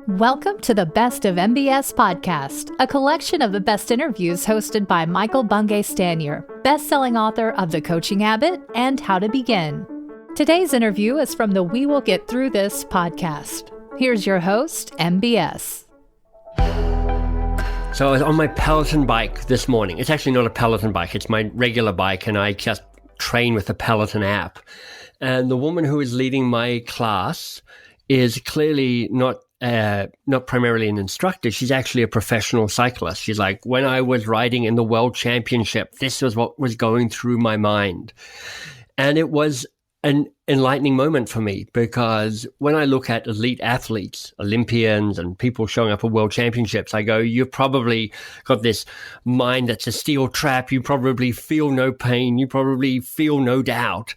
Welcome to the Best of MBS podcast, a collection of the best interviews hosted by Michael Bungay Stanier, best-selling author of The Coaching Habit and How to Begin. Today's interview is from the We Will Get Through This podcast. Here's your host, MBS. So I was on my Peloton bike this morning. It's actually not a Peloton bike. It's my regular bike, and I just train with the Peloton app. And the woman who is leading my class is clearly not primarily an instructor. She's actually a professional cyclist. She's like, when I was riding in the world championship, this was what was going through my mind. And it was an enlightening moment for me, because when I look at elite athletes, Olympians, and people showing up at world championships, I go, you've probably got this mind that's a steel trap. You probably feel no pain. You probably feel no doubt.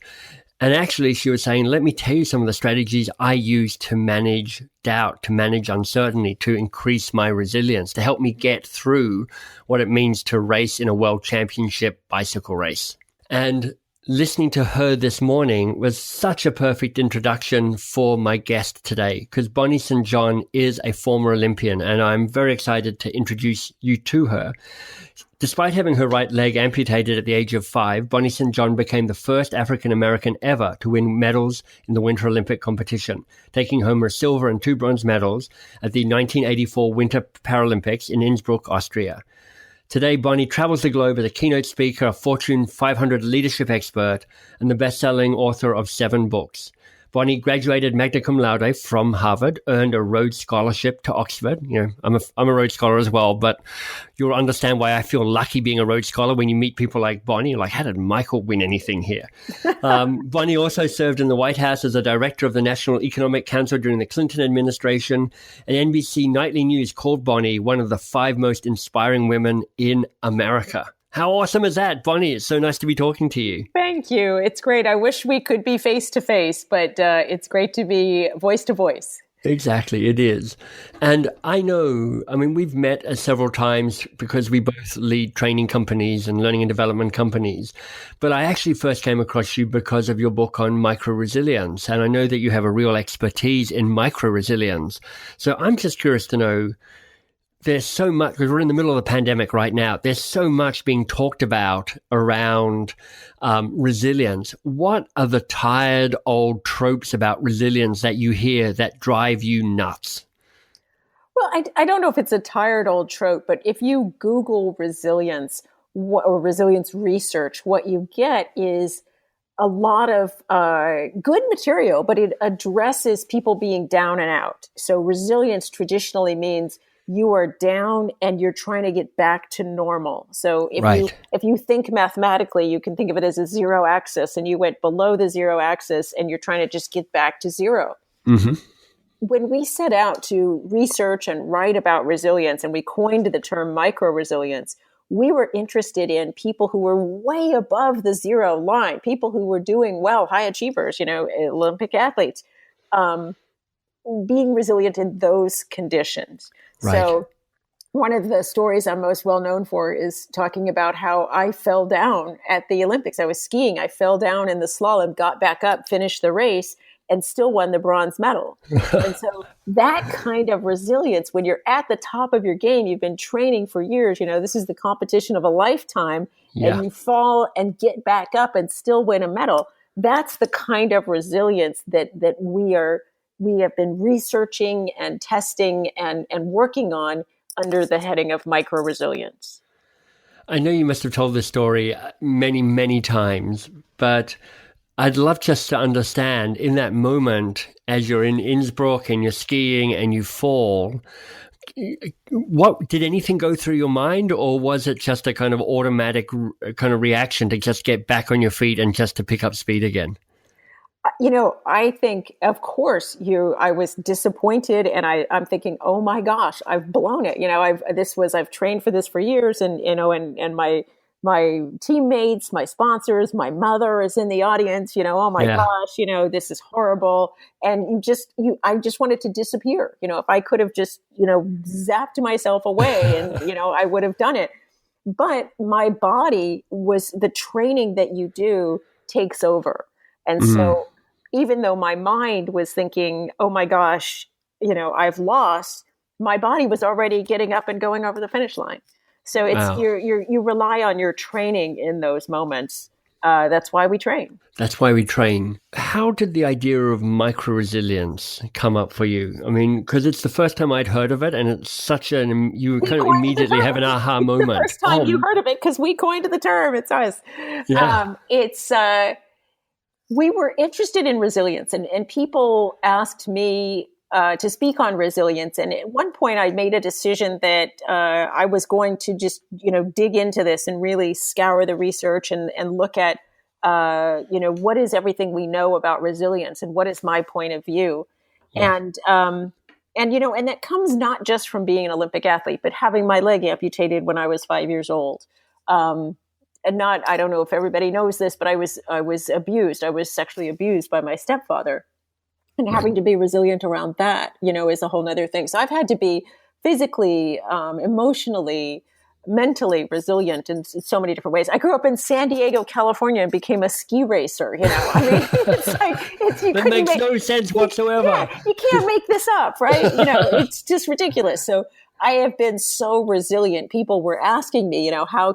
And actually, she was saying, let me tell you some of the strategies I use to manage doubt, to manage uncertainty, to increase my resilience, to help me get through what it means to race in a world championship bicycle race. And listening to her this morning was such a perfect introduction for my guest today, because Bonnie St. John is a former Olympian, and I'm very excited to introduce you to her. Despite having her right leg amputated at the age of 5, Bonnie St. John became the first African-American ever to win medals in the Winter Olympic competition, taking home her silver and 2 bronze medals at the 1984 Winter Paralympics in Innsbruck, Austria. Today, Bonnie travels the globe as a keynote speaker, a Fortune 500 leadership expert, and the best-selling author of 7 books. Bonnie graduated magna cum laude from Harvard, earned a Rhodes Scholarship to Oxford. You know, I'm a Rhodes Scholar as well, but you'll understand why I feel lucky being a Rhodes Scholar when you meet people like Bonnie. You're like, how did Michael win anything here? Bonnie also served in the White House as a director of the National Economic Council during the Clinton administration, and NBC Nightly News called Bonnie one of the 5 most inspiring women in America. How awesome is that, Bonnie? It's so nice to be talking to you. Thank you. It's great. I wish we could be face to face, but it's great to be voice to voice. Exactly, it is. And I know, we've met several times because we both lead training companies and learning and development companies. But I actually first came across you because of your book on micro-resilience. And I know that you have a real expertise in micro-resilience. So I'm just curious to know, there's so much, because we're in the middle of the pandemic right now, there's so much being talked about around resilience. What are the tired old tropes about resilience that you hear that drive you nuts? Well, I don't know if it's a tired old trope, but if you Google resilience or resilience research, what you get is a lot of good material, but it addresses people being down and out. So resilience traditionally means you are down and you're trying to get back to normal. So if you think mathematically, you can think of it as a zero axis, and you went below the zero axis and you're trying to just get back to zero. Mm-hmm. When we set out to research and write about resilience, and we coined the term micro-resilience, we were interested in people who were way above the zero line, people who were doing well, high achievers, Olympic athletes, being resilient in those conditions. Right. So one of the stories I'm most well known for is talking about how I fell down at the Olympics. I was skiing. I fell down in the slalom, got back up, finished the race, and still won the bronze medal. And so that kind of resilience, when you're at the top of your game, you've been training for years, this is the competition of a lifetime, and you fall and get back up and still win a medal. That's the kind of resilience that we have been researching and testing and working on under the heading of micro-resilience. I know you must have told this story many, many times, but I'd love just to understand, in that moment, as you're in Innsbruck and you're skiing and you fall, what did anything go through your mind, or was it just a kind of automatic kind of reaction to just get back on your feet and just to pick up speed again? I think, of course, I was disappointed, and I'm thinking, oh my gosh, I've blown it. I've trained for this for years, and my teammates, my sponsors, my mother is in the audience, oh my gosh, this is horrible. And I just wanted to disappear. If I could have just, zapped myself away and, I would have done it. But my body the training that you do takes over. And so even though my mind was thinking, oh my gosh, I've lost, my body was already getting up and going over the finish line. So it's Wow. you rely on your training in those moments. That's why we train. That's why we train. How did the idea of micro-resilience come up for you? I mean, because it's the first time I'd heard of it, and it's you kind of immediately have an aha moment. The first time you heard of it, because we coined the term. It's us. Yeah. We were interested in resilience, and people asked me to speak on resilience. And at one point I made a decision that I was going to just, dig into this and really scour the research and look at, what is everything we know about resilience and what is my point of view. Yeah. And that comes not just from being an Olympic athlete, but having my leg amputated when I was 5 years old. I don't know if everybody knows this, but I was abused. I was sexually abused by my stepfather. And having to be resilient around that, is a whole nother thing. So I've had to be physically, emotionally, mentally resilient in so many different ways. I grew up in San Diego, California, and became a ski racer. That makes no sense whatsoever. Yeah, you can't make this up, right? It's just ridiculous. So I have been so resilient. People were asking me, how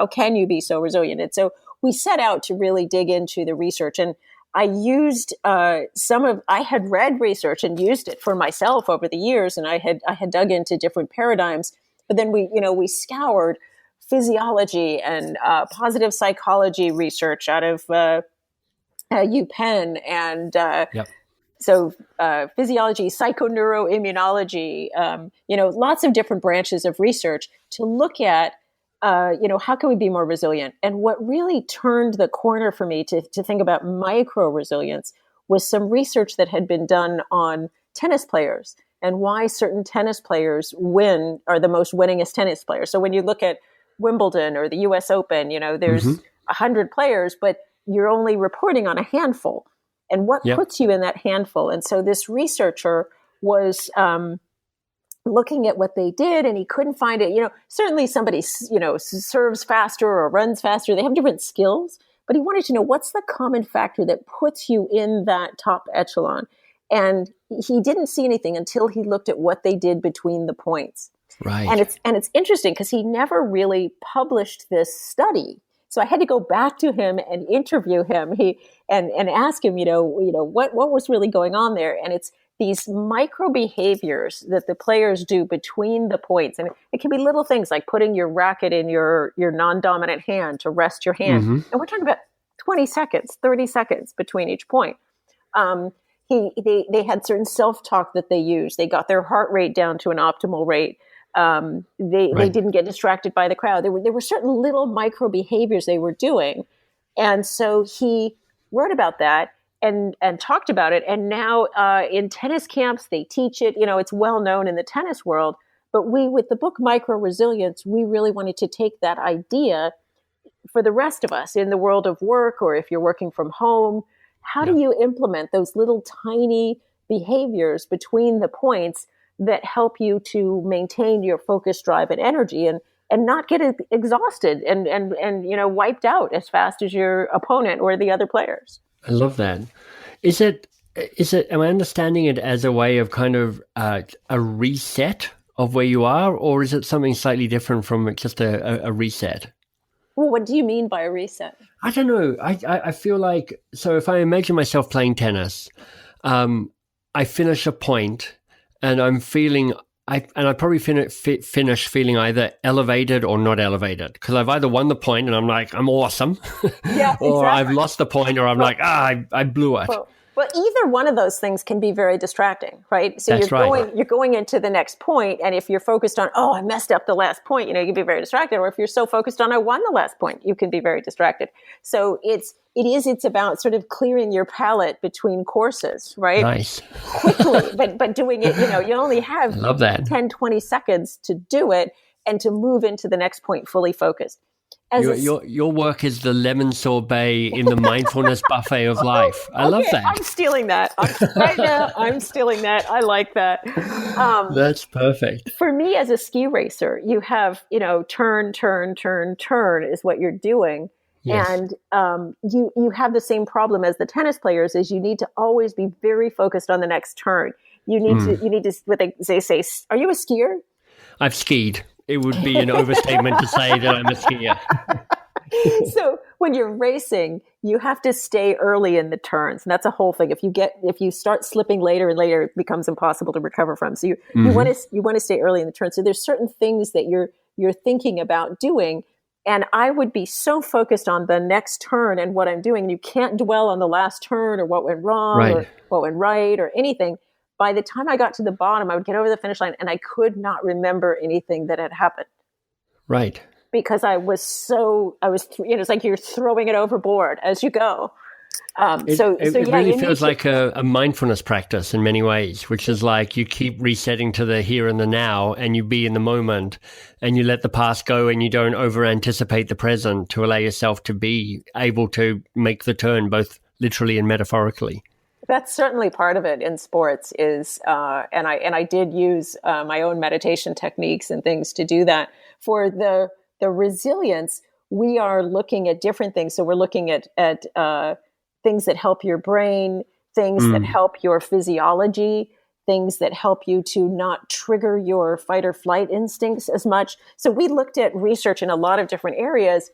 can you be so resilient? And so we set out to really dig into the research, and I used I had read research and used it for myself over the years, and I had dug into different paradigms. But then we scoured physiology and positive psychology research out of UPenn, and so physiology, psychoneuroimmunology, lots of different branches of research to look at. How can we be more resilient? And what really turned the corner for me to think about micro resilience was some research that had been done on tennis players and why certain tennis players are the most winningest tennis players. So when you look at Wimbledon or the US Open, there's 100 players, but you're only reporting on a handful. And what puts you in that handful? And so this researcher was looking at what they did, and he couldn't find it. Certainly somebody, serves faster or runs faster. They have different skills, but he wanted to know what's the common factor that puts you in that top echelon. And he didn't see anything until he looked at what they did between the points. Right. And it's interesting because he never really published this study. So I had to go back to him and interview him. And ask him, what was really going on there. And it's these micro behaviors that the players do between the points. And it can be little things like putting your racket in your non-dominant hand to rest your hand. And we're talking about 20 seconds, 30 seconds between each point. They had certain self-talk that they used. They got their heart rate down to an optimal rate. They didn't get distracted by the crowd. There were certain little micro behaviors they were doing. And so he wrote about that and talked about it. And now in tennis camps, they teach it. It's well known in the tennis world. But with the book Micro Resilience, we really wanted to take that idea for the rest of us in the world of work, or if you're working from home. How do you implement those little tiny behaviors between the points that help you to maintain your focus, drive, and energy, and not get exhausted and wiped out as fast as your opponent or the other players? I love that. Is it, am I understanding it as a way of kind of a reset of where you are, or is it something slightly different from just a reset? Well, what do you mean by a reset? I don't know. I feel like, so if I imagine myself playing tennis, I finish a point and I'm feeling, I probably finish feeling either elevated or not elevated, because I've either won the point and I'm like, I'm awesome, yeah, or exactly. I've lost the point, or I'm like, I blew it. Well, either one of those things can be very distracting, right? So you're going into the next point, and if you're focused on, I messed up the last point, you can be very distracted. Or if you're so focused on, I won the last point, you can be very distracted. So it's about sort of clearing your palette between courses, right? Nice. Quickly, but doing it, you only have 10, 20 seconds to do it and to move into the next point fully focused. Your work is the lemon sorbet in the mindfulness buffet of life. I love that. I'm stealing that. Right now, I'm stealing that. I like that. That's perfect. For me as a ski racer, you have, turn, turn, turn, turn is what you're doing. Yes. And you have the same problem as the tennis players, is you need to always be very focused on the next turn. You need to, what they say, are you a skier? I've skied. It would be an overstatement to say that I'm a skier. So when you're racing, you have to stay early in the turns. And that's a whole thing. If you start slipping later and later, it becomes impossible to recover from. So you want to stay early in the turn. So there's certain things that you're thinking about doing. And I would be so focused on the next turn and what I'm doing. And you can't dwell on the last turn or what went wrong or what went right or anything. By the time I got to the bottom, I would get over the finish line and I could not remember anything that had happened. Right. Because it's like you're throwing it overboard as you go. It really feels like a mindfulness practice in many ways, which is like you keep resetting to the here and the now, and you be in the moment, and you let the past go, and you don't over anticipate the present to allow yourself to be able to make the turn, both literally and metaphorically. That's certainly part of it in sports is, and I did use my own meditation techniques and things to do that. For the resilience, we are looking at different things. So we're looking at things that help your brain, things that help your physiology, things that help you to not trigger your fight or flight instincts as much. So we looked at research in a lot of different areas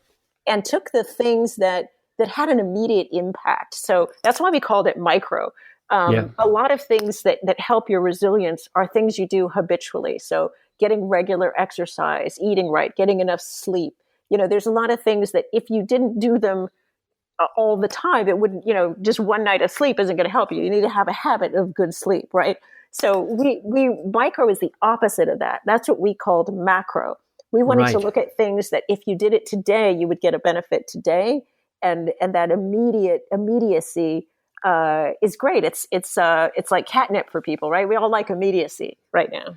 and took the things that had an immediate impact. So that's why we called it micro. A lot of things that help your resilience are things you do habitually. So getting regular exercise, eating right, getting enough sleep. There's a lot of things that if you didn't do them all the time, it wouldn't, just one night of sleep isn't going to help you. You need to have a habit of good sleep, right? So we micro is the opposite of that. That's what we called macro. We wanted to look at things that if you did it today, you would get a benefit today. And that immediacy is great. It's like catnip for people, right? We all like immediacy right now.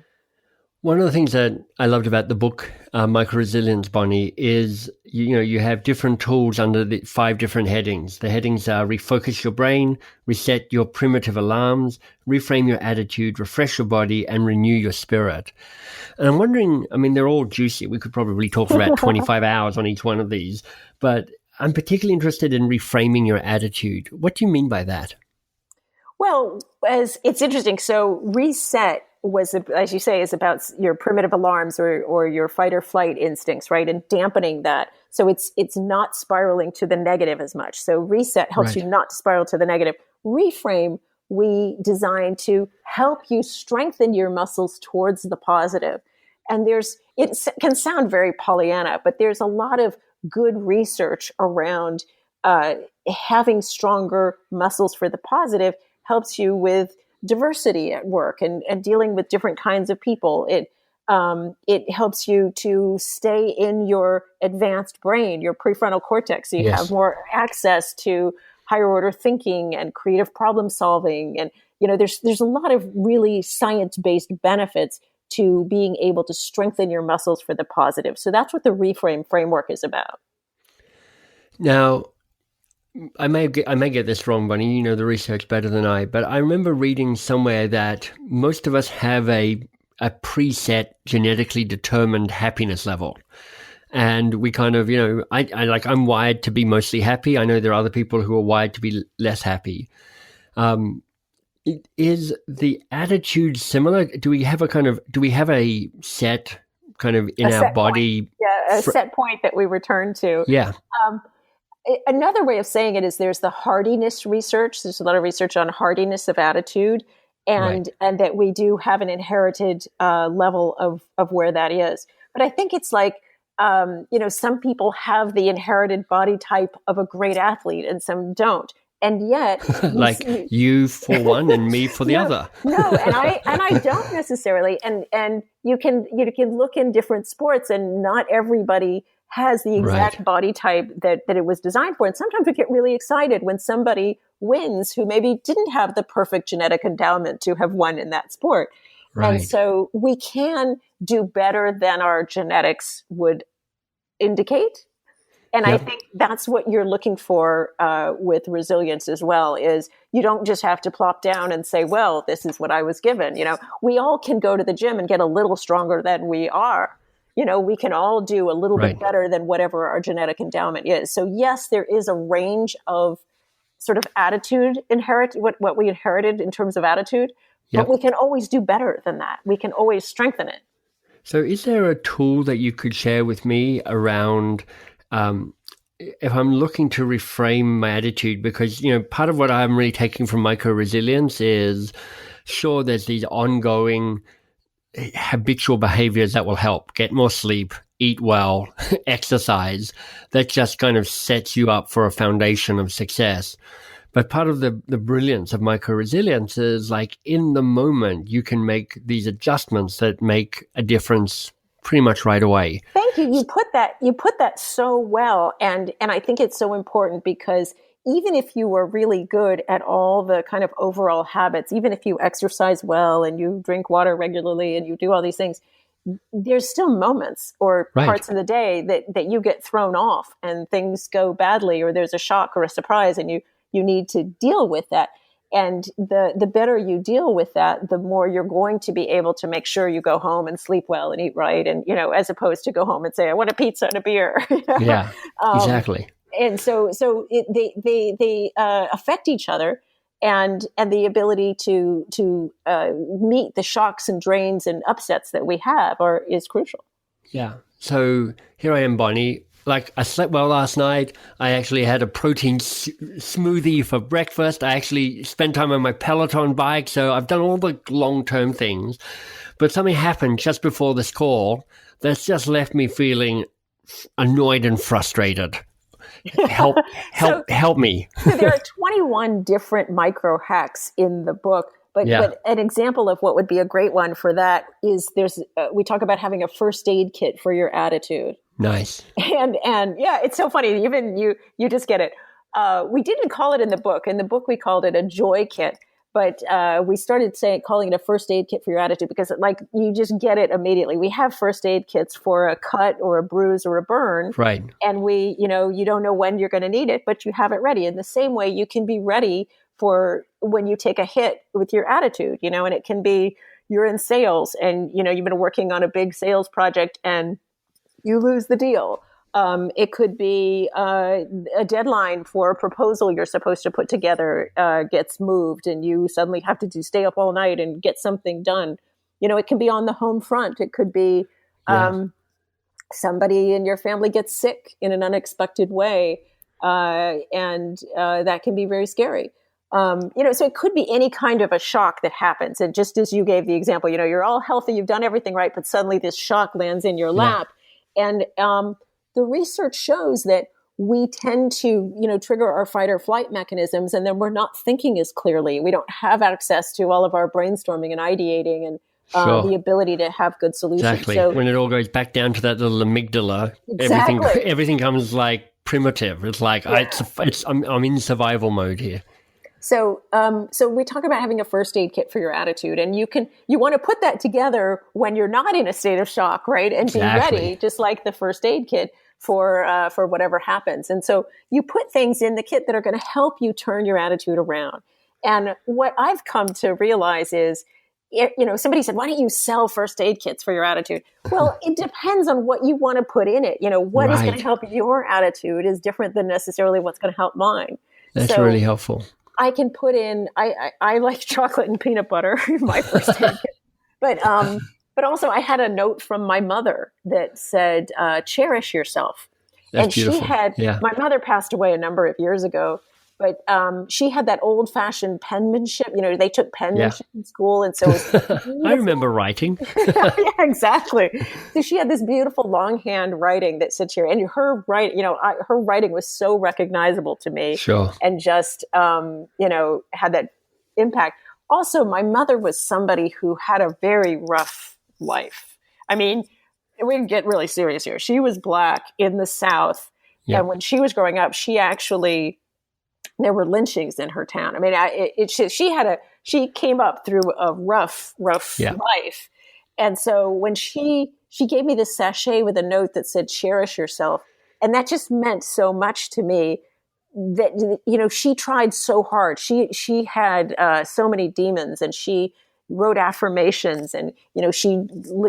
One of the things that I loved about the book, Micro Resilience, Bonnie, is you have different tools under the 5 different headings. The headings are refocus your brain, reset your primitive alarms, reframe your attitude, refresh your body, and renew your spirit. And I'm wondering, they're all juicy. We could probably talk for about 25 hours on each one of these, but I'm particularly interested in reframing your attitude. What do you mean by that? Well, it's interesting. So reset was, as you say, is about your primitive alarms or your fight or flight instincts, right? And dampening that. So it's not spiraling to the negative as much. So reset helps you not to spiral to the negative. Reframe, we designed to help you strengthen your muscles towards the positive. And it can sound very Pollyanna, but there's a lot of good research around having stronger muscles for the positive helps you with diversity at work and dealing with different kinds of people. It helps you to stay in your advanced brain, your prefrontal cortex. So you have more access to higher order thinking and creative problem solving. And, there's a lot of really science-based benefits to being able to strengthen your muscles for the positive. So that's what the Reframe framework is about. Now, I may get this wrong, Bunny. You know the research better than I, but I remember reading somewhere that most of us have a preset genetically determined happiness level. And we kind of, I'm wired to be mostly happy. I know there are other people who are wired to be less happy. Is the attitude similar? Do we have a set kind of in our body? Point. Yeah, a set point that we return to. Yeah. Another way of saying it is there's the hardiness research. There's a lot of research on hardiness of attitude and that we do have an inherited level of where that is. But I think it's like, some people have the inherited body type of a great athlete and some don't. And yet, you for one and me for the other. No, and I don't necessarily. And you can look in different sports, and not everybody has the exact body type that it was designed for. And sometimes we get really excited when somebody wins who maybe didn't have the perfect genetic endowment to have won in that sport. Right. And so we can do better than our genetics would indicate. And I think that's what you're looking for with resilience as well, is you don't just have to plop down and say, well, this is what I was given. We all can go to the gym and get a little stronger than we are. We can all do a little bit better than whatever our genetic endowment is. So yes, there is a range of sort of attitude what we inherited in terms of attitude. Yep. But we can always do better than that. We can always strengthen it. So is there a tool that you could share with me around if I'm looking to reframe my attitude? Because, part of what I'm really taking from micro-resilience is, sure, there's these ongoing habitual behaviors that will help. Get more sleep, eat well, exercise. That just kind of sets you up for a foundation of success. But part of the brilliance of micro-resilience is, like, in the moment, you can make these adjustments that make a difference pretty much right away. Thank you. You put that so well. And I think it's so important, because even if you were really good at all the kind of overall habits, even if you exercise well and you drink water regularly and you do all these things, there's still moments or parts of the day that you get thrown off and things go badly, or there's a shock or a surprise, and you need to deal with that. And the better you deal with that, the more you're going to be able to make sure you go home and sleep well and eat right. And, as opposed to go home and say, I want a pizza and a beer. Yeah, exactly. And so they affect each other, and the ability to meet the shocks and drains and upsets that we have is crucial. Yeah. So here I am, Bonnie. Like, I slept well last night. I actually had a protein smoothie for breakfast. I actually spent time on my Peloton bike. So I've done all the long-term things. But something happened just before this call that's just left me feeling annoyed and frustrated. Help me. So there are 21 different micro hacks in the book. But an example of what would be a great one for that is we talk about having a first aid kit for your attitude. Nice. And yeah, it's so funny. Even you just get it. We didn't call it in the book. In the book, we called it a joy kit. But we started calling it a first aid kit for your attitude, because you just get it immediately. We have first aid kits for a cut or a bruise or a burn. Right. And you don't know when you're going to need it, but you have it ready. In the same way, you can be ready for when you take a hit with your attitude, and it can be you're in sales and, you've been working on a big sales project and you lose the deal. It could be a deadline for a proposal you're supposed to put together gets moved, and you suddenly have to stay up all night and get something done. It can be on the home front. It could be somebody in your family gets sick in an unexpected way, and that can be very scary. So it could be any kind of a shock that happens. And just as you gave the example, you're all healthy, you've done everything right, but suddenly this shock lands in your lap. And the research shows that we tend to, trigger our fight or flight mechanisms, and then we're not thinking as clearly. We don't have access to all of our brainstorming and ideating and the ability to have good solutions. Exactly. So, when it all goes back down to that little amygdala, everything comes like primitive. It's like I'm in survival mode here. So we talk about having a first aid kit for your attitude, and you want to put that together when you're not in a state of shock, right? And be ready, just like the first aid kit for whatever happens. And so you put things in the kit that are going to help you turn your attitude around. And what I've come to realize is, somebody said, why don't you sell first aid kits for your attitude? Well, it depends on what you want to put in it. What is going to help your attitude is different than necessarily what's going to help mine. That's really helpful. I can put in, I like chocolate and peanut butter in my first aid kit. But also I had a note from my mother that said, cherish yourself. That's beautiful. She had, my mother passed away a number of years ago, but she had that old fashioned penmanship. They took penmanship in school. And so I remember writing. Yeah, exactly. So she had this beautiful longhand writing that sits here, and her writing was so recognizable to me. Sure. And just, had that impact. Also, my mother was somebody who had a very rough life. I mean, we can get really serious here. She was Black in the South. Yeah. And when she was growing up, there were lynchings in her town. I mean, she came up through a rough life. And so when she gave me this sachet with a note that said, cherish yourself. And that just meant so much to me that, she tried so hard. She had so many demons, and she wrote affirmations, and, she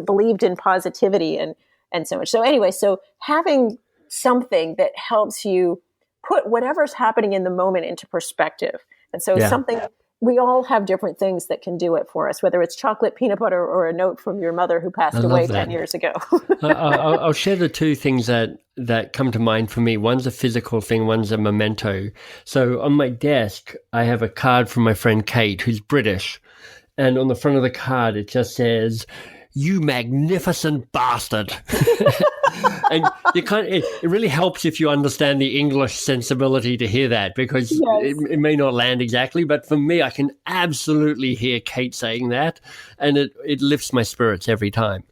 believed in positivity and so much. So anyway, so having something that helps you put whatever's happening in the moment into perspective. And so something we all have different things that can do it for us, whether it's chocolate, peanut butter, or a note from your mother who passed away 10 years ago. I'll share the two things that come to mind for me. One's a physical thing, one's a memento. So on my desk, I have a card from my friend Kate, who's British. And on the front of the card, it just says, "You magnificent bastard." And it really helps if you understand the English sensibility to hear that, because it may not land exactly, but for me, I can absolutely hear Kate saying that, and it lifts my spirits every time.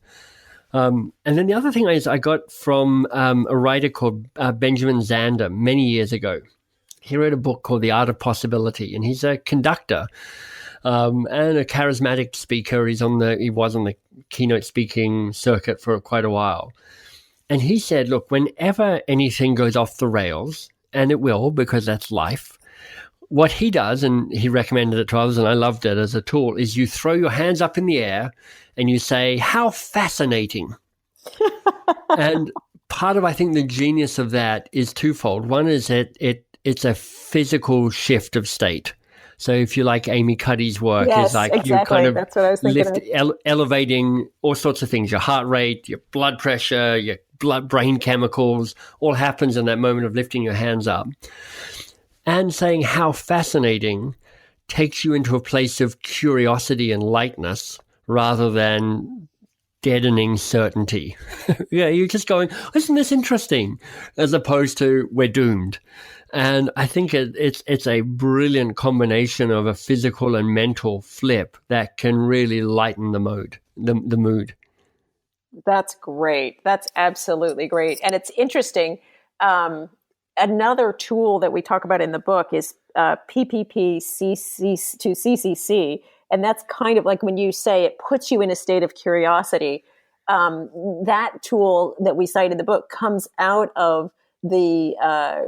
And then the other thing is I got from a writer called Benjamin Zander many years ago. He wrote a book called The Art of Possibility, and he's a conductor and a charismatic speaker. He was on the keynote speaking circuit for quite a while. And he said, look, whenever anything goes off the rails, and it will, because that's life, what he does, and he recommended it to others, and I loved it as a tool, is you throw your hands up in the air and you say, "How fascinating." And part of, I think, the genius of that is twofold. One is that it's a physical shift of state. So if you like Amy Cuddy's work, is like exactly. you kind of That's what I was thinking elevating all sorts of things, your heart rate, your blood pressure, your brain chemicals, all happens in that moment of lifting your hands up. And saying "how fascinating" takes you into a place of curiosity and lightness rather than deadening certainty. Yeah, you're just going, "Isn't this interesting?" as opposed to "we're doomed." And I think it's a brilliant combination of a physical and mental flip that can really lighten the mood. That's great. That's absolutely great. And it's interesting. Another tool that we talk about in the book is PPP to CCC. And that's kind of like when you say it puts you in a state of curiosity. That tool that we cite in the book comes out of the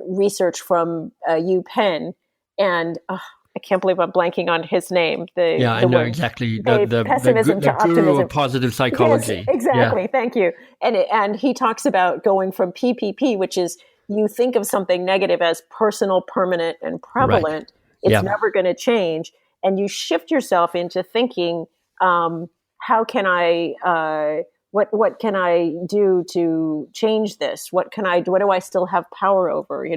research from UPenn. And I can't believe I'm blanking on his name. I know exactly. The pessimism to guru optimism. of positive psychology. Yes, exactly. Yeah. Thank you. And he talks about going from PPP, which is you think of something negative as personal, permanent, and prevalent. Right. It's never going to change. And you shift yourself into thinking, how can I, what can I do to change this? What do I still have power over?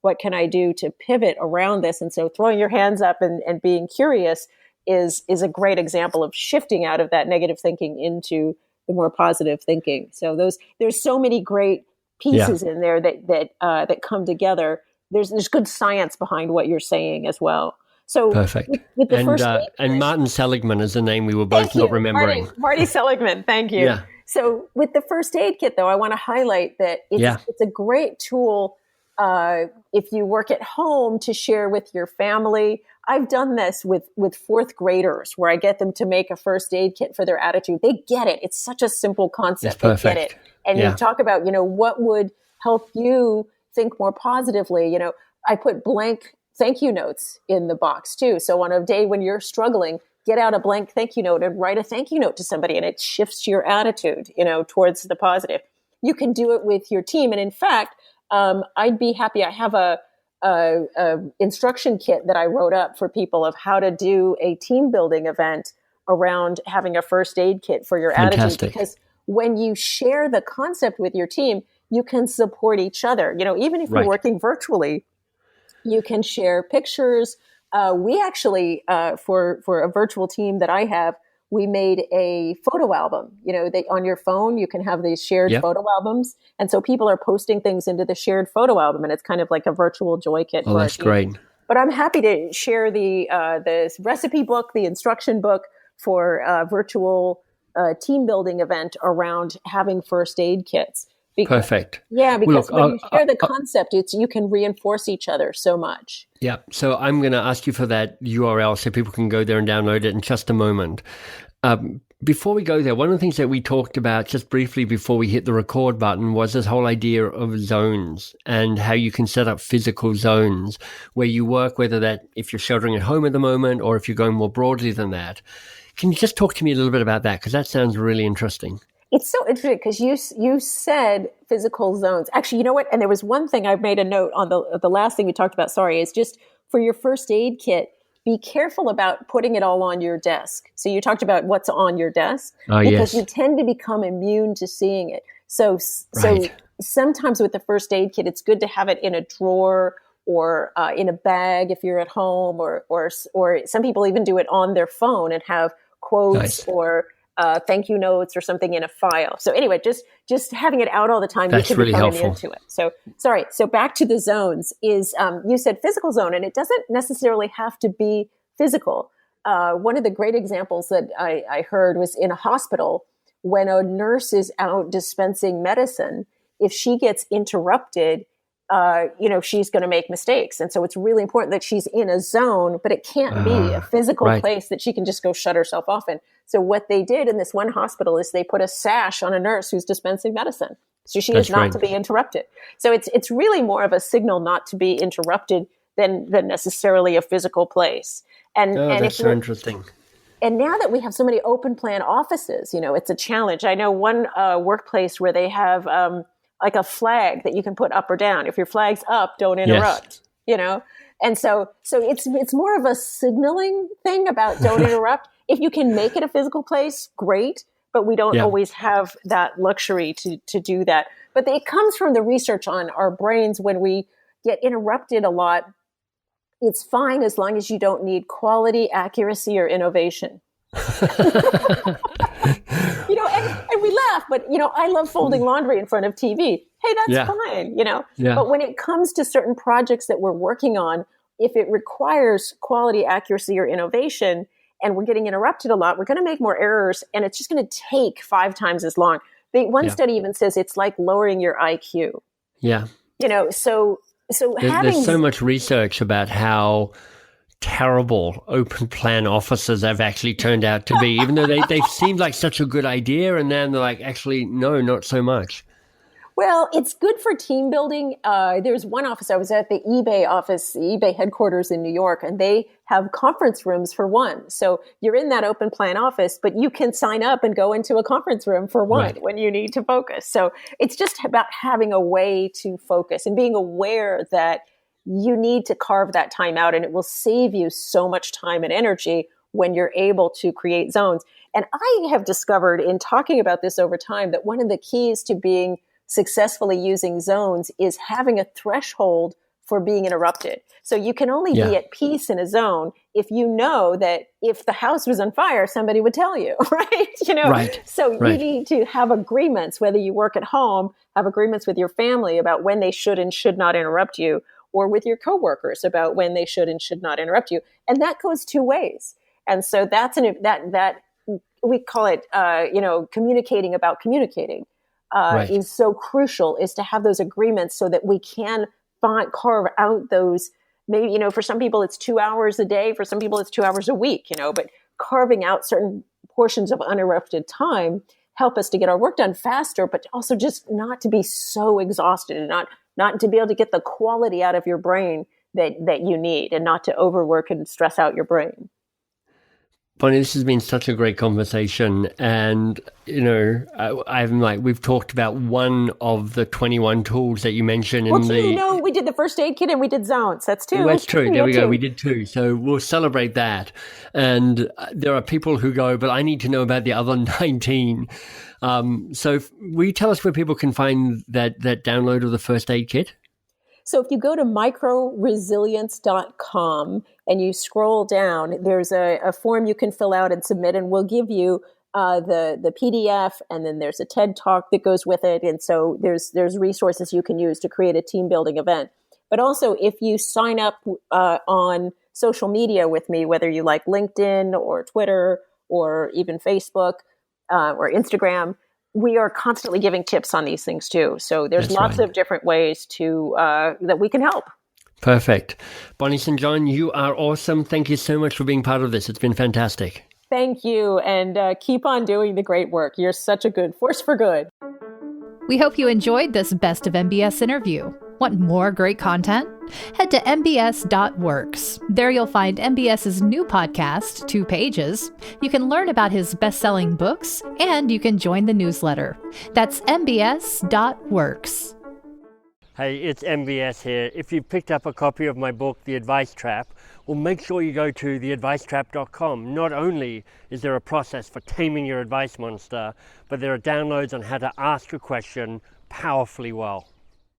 What can I do to pivot around this? And so throwing your hands up and being curious is a great example of shifting out of that negative thinking into the more positive thinking. So there's so many great pieces in there that come together. There's good science behind what you're saying as well. So perfect. With the and Martin Seligman is the name we were both not remembering. Marty Seligman, thank you. Yeah. So with the first aid kit, though, I want to highlight that it's a great tool if you work at home to share with your family. I've done this with fourth graders where I get them to make a first aid kit for their attitude. They get it. It's such a simple concept. They get it. And you talk about, what would help you think more positively. I put blank thank you notes in the box too. So on a day when you're struggling, get out a blank thank you note and write a thank you note to somebody, and it shifts your attitude, towards the positive. You can do it with your team. And in fact, I'd be happy. I have a instruction kit that I wrote up for people of how to do a team building event around having a first aid kit for your attitude. Because when you share the concept with your team, you can support each other. Even if you're working virtually, you can share pictures. We actually, for a virtual team that I have, we made a photo album. On your phone, you can have these shared photo albums. And so people are posting things into the shared photo album, and it's kind of like a virtual joy kit. Oh, that's great. But I'm happy to share the recipe book, the instruction book for a virtual team building event around having first aid kits. Perfect. Yeah, because when you share the concept, you can reinforce each other so much. Yeah. So I'm going to ask you for that URL so people can go there and download it in just a moment. Before we go there, one of the things that we talked about just briefly before we hit the record button was this whole idea of zones and how you can set up physical zones where you work, whether that if you're sheltering at home at the moment or if you're going more broadly than that. Can you just talk to me a little bit about that? Because that sounds really interesting. It's so interesting because you said physical zones. Actually, you know what? And there was one thing I made a note on the last thing we talked about. Sorry, is just for your first aid kit. be careful about putting it all on your desk. So you talked about what's on your desk, Oh, because yes. you tend to become immune to seeing it. So Right. sometimes with the first aid kit, it's good to have it in a drawer or in a bag if you're at home, or some people even do it on their phone and have quotes Nice. or thank you notes or something in a file. So anyway, just having it out all the time, That's you can really become helpful. immune to it. So sorry. So back to the zones is, you said physical zone, and it doesn't necessarily have to be physical. One of the great examples that I heard was in a hospital when a nurse is out dispensing medicine. If she gets interrupted, she's going to make mistakes. And so it's really important that she's in a zone, but it can't be a physical right. place that she can just go shut herself off in. So what they did in this one hospital is they put a sash on a nurse who's dispensing medicine. So she is That's not right. to be interrupted. So it's really more of a signal not to be interrupted than necessarily a physical place. And That's so interesting. and now that we have so many open plan offices, it's a challenge. I know one workplace where they have like a flag that you can put up or down. If your flag's up, don't interrupt. And so it's more of a signaling thing about don't interrupt. If you can make it a physical place, great. But we don't always have that luxury to do that. But it comes from the research on our brains. When we get interrupted a lot, it's fine as long as you don't need quality, accuracy, or innovation. And we laugh, but I love folding laundry in front of TV. Hey, that's fine, But when it comes to certain projects that we're working on, if it requires quality, accuracy, or innovation, and we're getting interrupted a lot, we're going to make more errors, and it's just going to take 5 times as long. One study even says it's like lowering your IQ. Yeah. There's so much research about how terrible open plan offices have actually turned out to be, even though they seemed like such a good idea, and then they're like, actually, no, not so much. Well, it's good for team building. There's one office, I was at the eBay office, the eBay headquarters in New York, and they have conference rooms for one. So you're in that open plan office, but you can sign up and go into a conference room for one when you need to focus. So it's just about having a way to focus and being aware that you need to carve that time out, and it will save you so much time and energy when you're able to create zones. And I have discovered in talking about this over time that one of the keys to being successfully using zones is having a threshold for being interrupted. So you can only be at peace in a zone if you know that if the house was on fire, somebody would tell you, right? Right. So you need to have agreements, whether you work at home, have agreements with your family about when they should and should not interrupt you, or with your coworkers about when they should and should not interrupt you. And that goes 2 ways. And so that's that we call it, communicating about communicating. Is so crucial, is to have those agreements so that we can carve out those, maybe, for some people it's 2 hours a day, for some people it's 2 hours a week, but carving out certain portions of uninterrupted time help us to get our work done faster, but also just not to be so exhausted and not to be able to get the quality out of your brain that you need, and not to overwork and stress out your brain. Bonnie, this has been such a great conversation, and we've talked about one of the 21 tools that you mentioned. We did the first aid kit and we did zones. That's 2. Well, that's true. There we go. We did 2. So we'll celebrate that. And there are people who go, but I need to know about the other 19. So will you tell us where people can find that download of the first aid kit? So if you go to microresilience.com and you scroll down, there's a form you can fill out and submit, and we'll give you the PDF, and then there's a TED Talk that goes with it. And so there's resources you can use to create a team building event. But also, if you sign up on social media with me, whether you like LinkedIn or Twitter or even Facebook or Instagram, we are constantly giving tips on these things too. So there's lots of different ways to that we can help. Perfect. Bonnie St. John, you are awesome. Thank you so much for being part of this. It's been fantastic. Thank you. And keep on doing the great work. You're such a good force for good. We hope you enjoyed this Best of MBS interview. Want more great content? Head to mbs.works. There you'll find MBS's new podcast, 2 Pages. You can learn about his best-selling books, and you can join the newsletter. That's mbs.works. Hey, it's MBS here. If you picked up a copy of my book, The Advice Trap, well, make sure you go to theadvicetrap.com. Not only is there a process for taming your advice monster, but there are downloads on how to ask a question powerfully well.